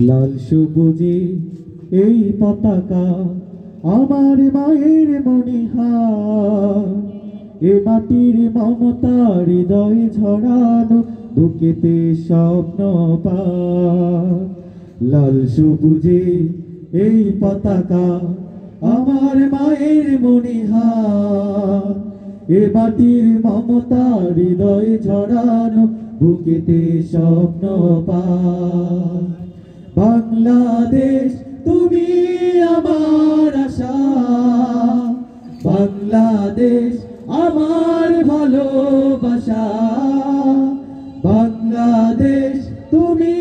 লাল সবুজে এই পতাকা আমার মায়ের মণিহার, এ মাটির মমতা হৃদয়ে ঝরানো, বুকেতে স্বপ্ন পার। লাল সবুজে এই পতাকা আমার মায়ের মণিহার, এ মাটির মমতা হৃদয়ে ঝরানো, বুকেতে স্বপ্ন পার। বাংলাদেশ তুমি আমার আশা, বাংলাদেশ আমার ভালোবাসা, বাংলাদেশ তুমি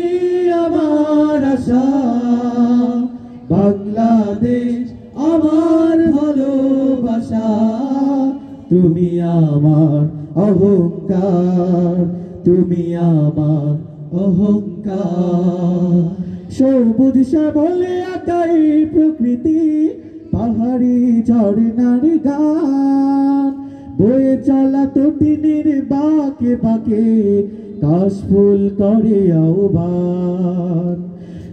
আমার আশা, বাংলাদেশ আমার ভালোবাসা। তুমি আমার অহংকার, তুমি আমার অহংকার। সবুজ শ্যামলে আকাই প্রকৃতি, পাহাড়ি ঝর্ণার গান, বয়ে চলা তটিনীর বাঁকে বাঁকে, কাশফুল করে আহ্বান।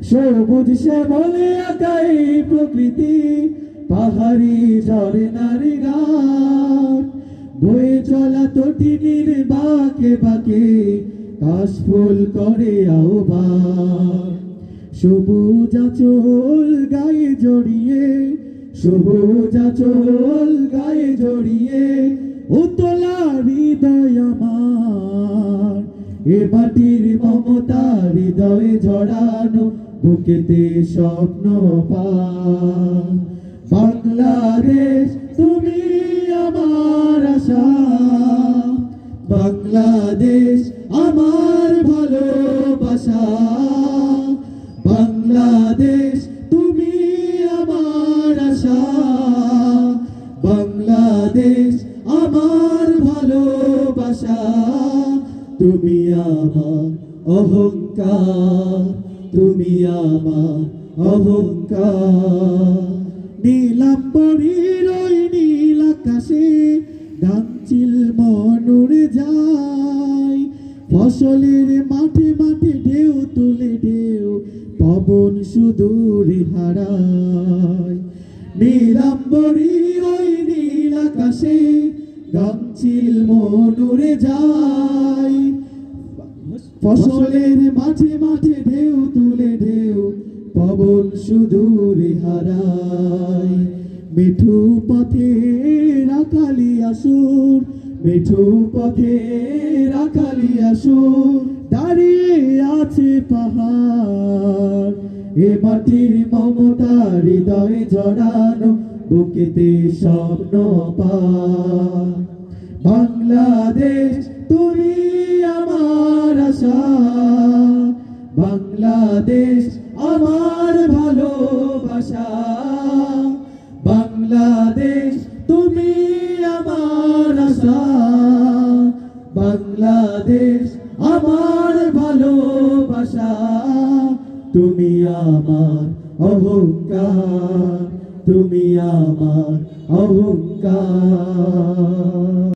সবুজ শ্যামলে আকাই প্রকৃতি, পাহাড়ি ঝর্ণার গান, বয়ে চলা তটিনীর বাঁকে বাঁকে, কাশফুল করে আহ্বান। সবুজ আঁচল গায়ে জড়িয়ে, সবুজ আঁচল গায়ে জড়িয়ে, উতলা হৃদয় আমার, এ মাটির মমতা হৃদয়ে ঝরানো, বুকেতে স্বপ্ন পার। বাংলাদেশ তুমি আমার আশা, বাংলাদেশ আমার ভালোবাসা, বাংলাদেশ তুমি আমার আশা, বাংলাদেশ আমার ভালোবাসা। তুমি আমার অহংকার, তুমি আমার অহংকার। নীলাম্বরীর ওই নীল আকাশে গাংচিল মন উড়ে যায়, ফসলের মাঠে মাঠে ঢেউ তুলে ঢেউ, পবন সুদূরে হারায়। নীলাম্বরীর ওই নীল আকাশে গাংচিল মন উড়ে যায়, ফসলের মাঠে মাঠে ঢেউ তুলে ঢেউ, পবন সুদূরে হারায়। মিঠু পথে রাখালি আসুর, মিঠু পথে রাখালি আসুর, দাঁড়িয়ে আছে পাহাড়, এ মাটির মমতা হৃদয়ে জড়ানো, বুকেতে স্বপ্ন পার। বাংলাদেশ তুমি আমার আশা, বাংলাদেশ আমার ভালোবাসা, বাংলাদেশ তুমি আমার আশা, বাংলাদেশ আমার ভালোবাসা। তুমি আমার অহংকার, তুমি আমার অহংকার।